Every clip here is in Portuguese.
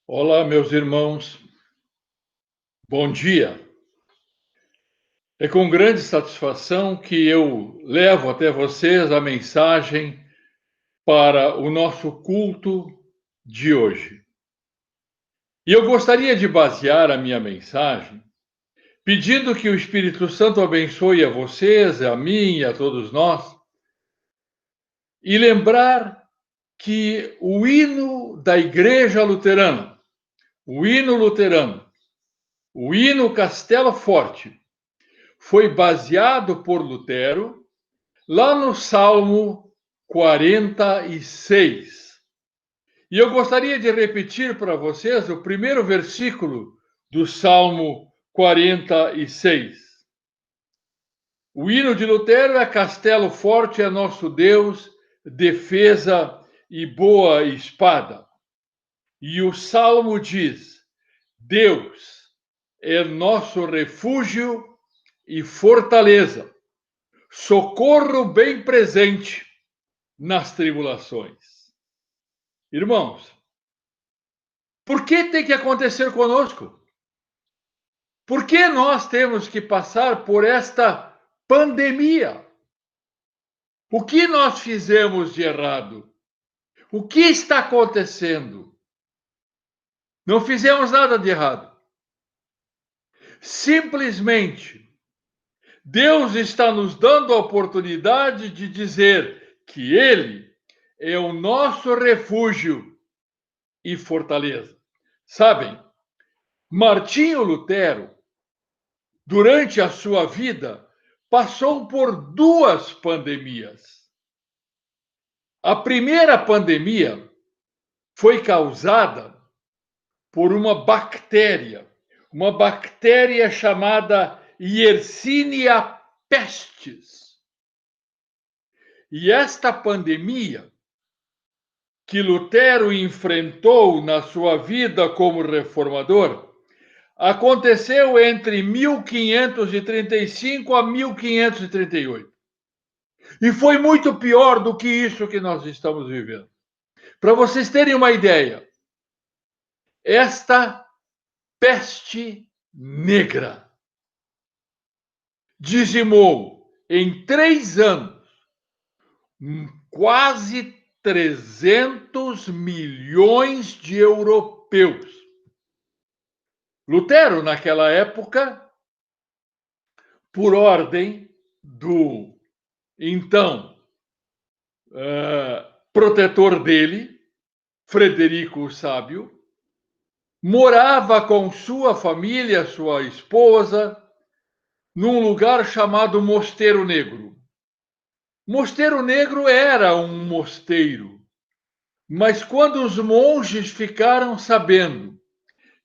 Olá, meus irmãos, bom dia. É com grande satisfação que eu levo até vocês a mensagem para o nosso culto de hoje. E eu gostaria de basear a minha mensagem pedindo que o Espírito Santo abençoe a vocês, a mim e a todos nós, e lembrar que o hino da Igreja Luterana, o hino luterano, o hino Castelo Forte, foi baseado por Lutero lá no Salmo 46. E eu gostaria de repetir para vocês o primeiro versículo do Salmo 46. O hino de Lutero é Castelo Forte é nosso Deus, defesa e boa espada. E o Salmo diz: Deus é nosso refúgio e fortaleza, socorro bem presente nas tribulações. Irmãos, por que tem que acontecer conosco? Por que nós temos que passar por esta pandemia? O que nós fizemos de errado? O que está acontecendo? Não fizemos nada de errado. Simplesmente, Deus está nos dando a oportunidade de dizer que Ele é o nosso refúgio e fortaleza. Sabem, Martinho Lutero, durante a sua vida, passou por duas pandemias. A primeira pandemia foi causada por uma bactéria chamada Yersinia pestis. E esta pandemia, que Lutero enfrentou na sua vida como reformador, aconteceu entre 1535 a 1538. E foi muito pior do que isso que nós estamos vivendo. Para vocês terem uma ideia, esta peste negra dizimou em 3 anos quase 300 milhões de europeus. Lutero, naquela época, por ordem do então protetor dele, Frederico o Sábio, morava com sua família, sua esposa, num lugar chamado Mosteiro Negro. Mosteiro Negro era um mosteiro, mas quando os monges ficaram sabendo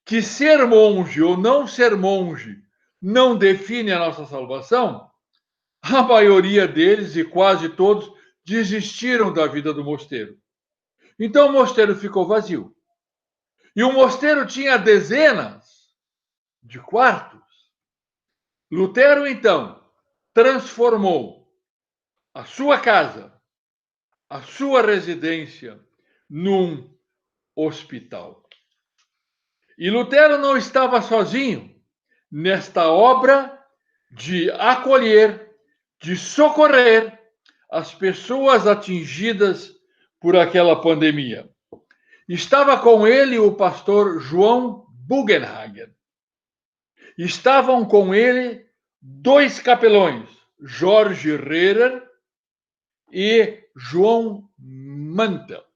que ser monge ou não ser monge não define a nossa salvação, a maioria deles e quase todos desistiram da vida do mosteiro. Então o mosteiro ficou vazio. E o mosteiro tinha dezenas de quartos. Lutero, então, transformou a sua casa, a sua residência, num hospital. E Lutero não estava sozinho nesta obra de acolher, de socorrer as pessoas atingidas por aquela pandemia. Estava com ele o pastor João Bugenhagen. Estavam com ele dois capelões, Jorge Rerer e João Mantel.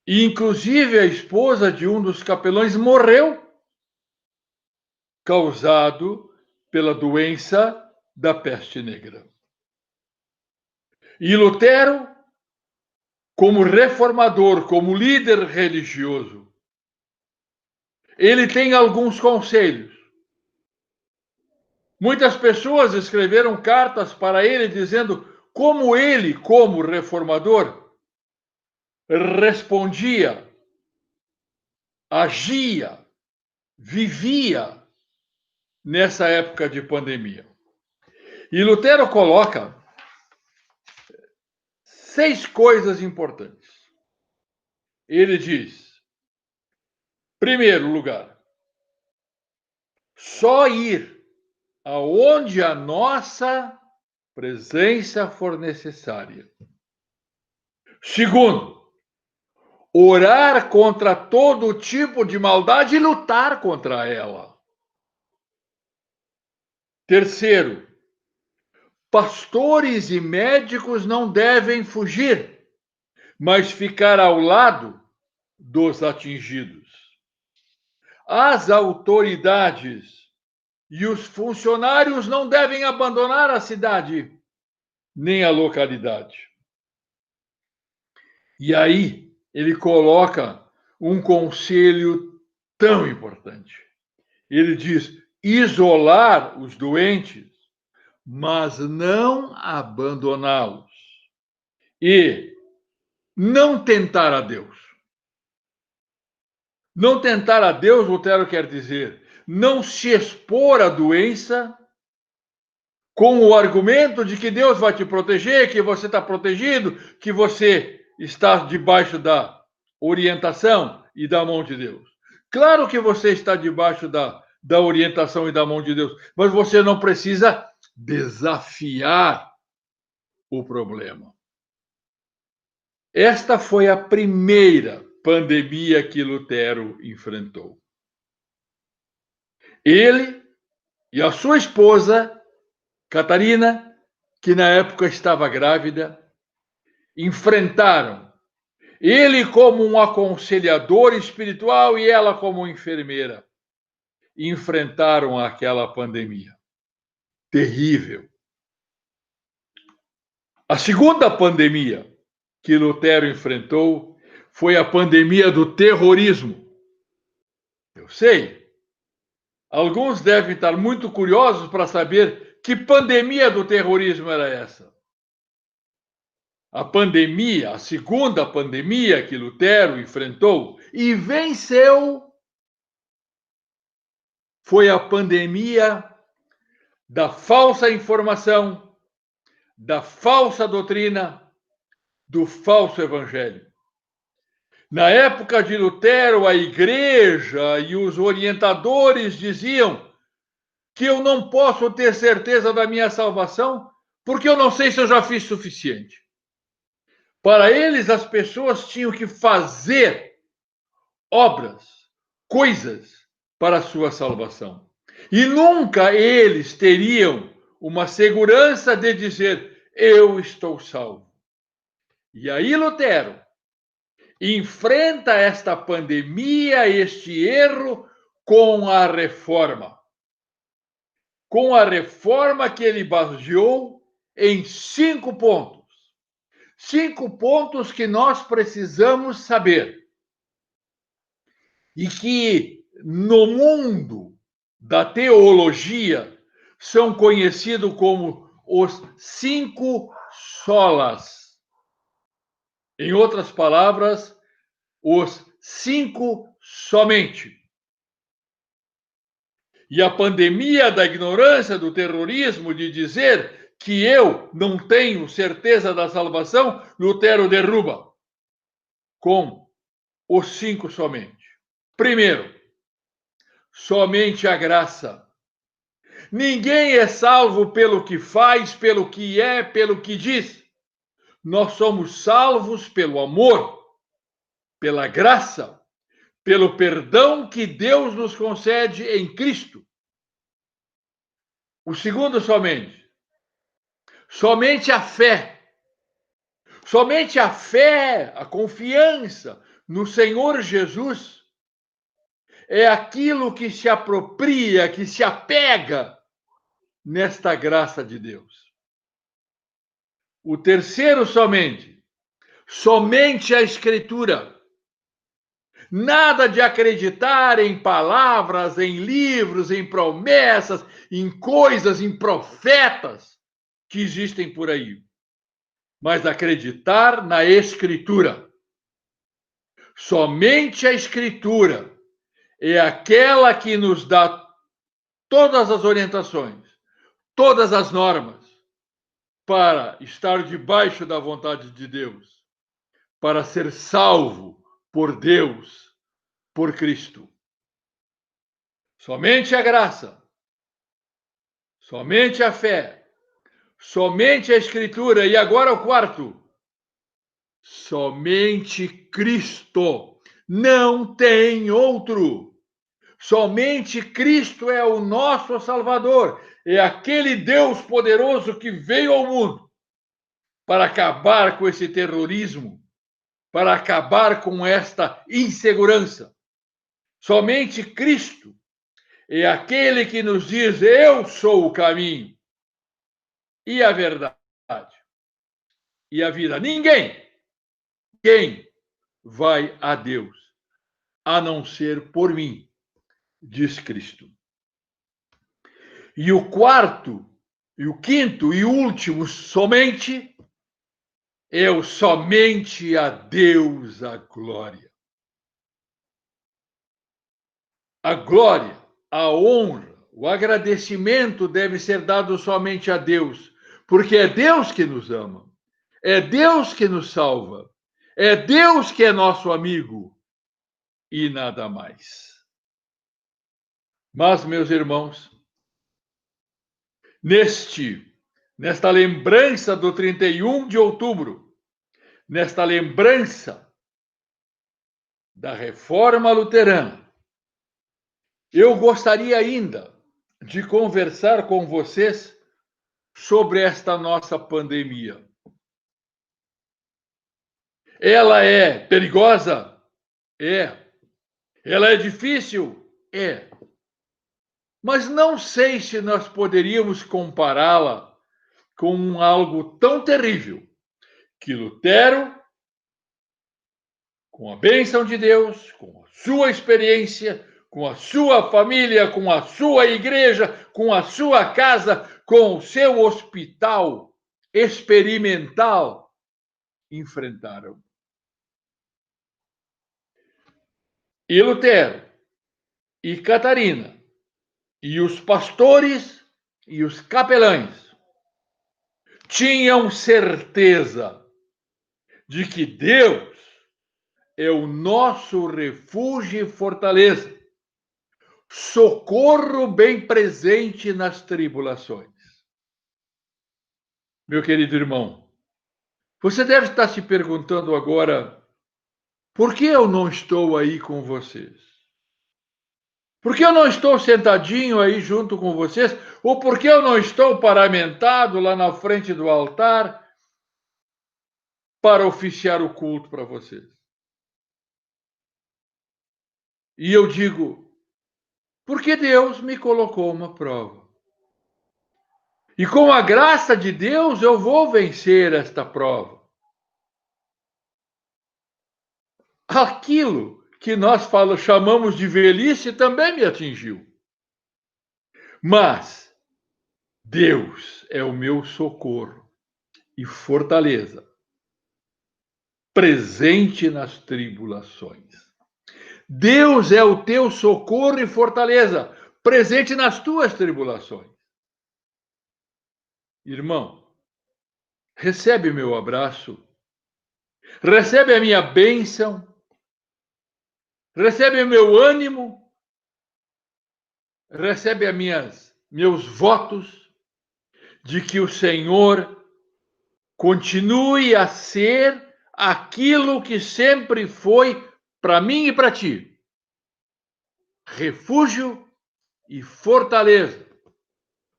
E, inclusive, a esposa de um dos capelões morreu, causado pela doença da peste negra. E Lutero, como reformador, como líder religioso, ele tem alguns conselhos. Muitas pessoas escreveram cartas para ele dizendo como ele, como reformador, respondia, agia, vivia nessa época de pandemia. E Lutero coloca 6 coisas importantes. Ele diz: Primeiro lugar, só ir aonde a nossa presença for necessária. Segundo, orar contra todo tipo de maldade e lutar contra ela. Terceiro, pastores e médicos não devem fugir, mas ficar ao lado dos atingidos. As autoridades e os funcionários não devem abandonar a cidade nem a localidade. E aí ele coloca um conselho tão importante. Ele diz: isolar os doentes, mas não abandoná-los. E não tentar a Deus. Não tentar a Deus, Lutero quer dizer, não se expor à doença com o argumento de que Deus vai te proteger, que você está protegido, que você está debaixo da orientação e da mão de Deus. Claro que você está debaixo da orientação e da mão de Deus, mas você não precisa desafiar o problema. Esta foi a primeira pandemia que Lutero enfrentou. Ele e a sua esposa, Catarina, que na época estava grávida, enfrentaram. Ele como um aconselhador espiritual e ela como enfermeira. Enfrentaram aquela pandemia. Terrível. A segunda pandemia que Lutero enfrentou foi a pandemia do terrorismo. Eu sei. Alguns devem estar muito curiosos para saber que pandemia do terrorismo era essa. A pandemia, a segunda pandemia que Lutero enfrentou e venceu, foi a pandemia da falsa informação, da falsa doutrina, do falso evangelho. Na época de Lutero, a igreja e os orientadores diziam que eu não posso ter certeza da minha salvação porque eu não sei se eu já fiz suficiente. Para eles, as pessoas tinham que fazer obras, coisas para a sua salvação. E nunca eles teriam uma segurança de dizer: eu estou salvo. E aí, Lutero enfrenta esta pandemia, este erro, com a reforma. Com a reforma que ele baseou em 5 pontos. 5 pontos que nós precisamos saber. E que no mundo da teologia são conhecidos como os 5 solas. Em outras palavras, os 5 somente. E a pandemia da ignorância, do terrorismo, de dizer que eu não tenho certeza da salvação, Lutero derruba com os 5 somente. Primeiro, somente a graça. Ninguém é salvo pelo que faz, pelo que é, pelo que diz. Nós somos salvos pelo amor, pela graça, pelo perdão que Deus nos concede em Cristo. O segundo, somente a fé. Somente a fé, a confiança no Senhor Jesus é aquilo que se apropria, que se apega nesta graça de Deus. O terceiro, somente a Escritura. Nada de acreditar em palavras, em livros, em promessas, em coisas, em profetas que existem por aí. Mas acreditar na Escritura. Somente a Escritura é aquela que nos dá todas as orientações, todas as normas para estar debaixo da vontade de Deus, para ser salvo por Deus, por Cristo. Somente a graça, somente a fé, somente a Escritura. E agora o quarto. Somente Cristo. Não tem outro. Somente Cristo é o nosso Salvador. É aquele Deus poderoso que veio ao mundo para acabar com esse terrorismo, para acabar com esta insegurança. Somente Cristo é aquele que nos diz: eu sou o caminho e a verdade e a vida. Ninguém vai a Deus a não ser por mim, diz Cristo. E o quarto, e o quinto e último, somente, é o somente a Deus a glória. A glória, a honra, o agradecimento deve ser dado somente a Deus, porque é Deus que nos ama, é Deus que nos salva, é Deus que é nosso amigo e nada mais. Mas, meus irmãos, nesta lembrança do 31 de outubro, nesta lembrança da Reforma Luterana, eu gostaria ainda de conversar com vocês sobre esta nossa pandemia. Ela é perigosa? É. Ela é difícil? É. Mas não sei se nós poderíamos compará-la com algo tão terrível que Lutero, com a bênção de Deus, com a sua experiência, com a sua família, com a sua igreja, com a sua casa, com o seu hospital experimental, enfrentaram. E Lutero, e Catarina, e os pastores e os capelães tinham certeza de que Deus é o nosso refúgio e fortaleza, socorro bem presente nas tribulações. Meu querido irmão, você deve estar se perguntando agora: por que eu não estou aí com vocês? Por que eu não estou sentadinho aí junto com vocês? Ou por que eu não estou paramentado lá na frente do altar para oficiar o culto para vocês? E eu digo: porque Deus me colocou uma prova. E com a graça de Deus eu vou vencer esta prova. Aquilo que nós chamamos de velhice também me atingiu. Mas Deus é o meu socorro e fortaleza, presente nas tribulações. Deus é o teu socorro e fortaleza, presente nas tuas tribulações. Irmão, recebe meu abraço, recebe a minha bênção, recebe o meu ânimo, recebe meus votos de que o Senhor continue a ser aquilo que sempre foi para mim e para ti: refúgio e fortaleza,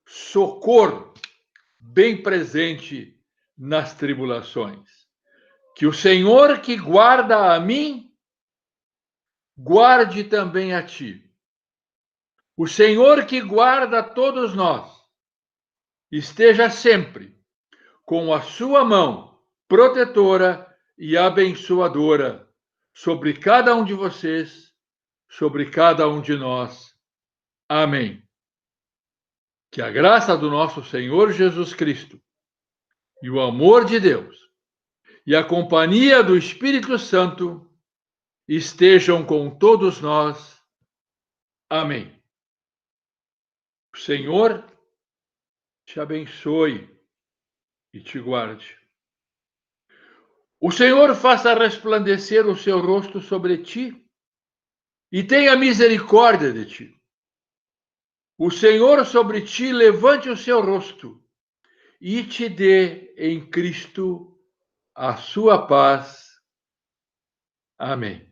socorro bem presente nas tribulações. Que o Senhor que guarda a mim, guarde também a ti. O Senhor que guarda a todos nós, esteja sempre com a sua mão protetora e abençoadora sobre cada um de vocês, sobre cada um de nós. Amém. Que a graça do nosso Senhor Jesus Cristo e o amor de Deus e a companhia do Espírito Santo estejam com todos nós. Amém. O Senhor te abençoe e te guarde. O Senhor faça resplandecer o seu rosto sobre ti e tenha misericórdia de ti. O Senhor sobre ti levante o seu rosto e te dê em Cristo a sua paz. Amém.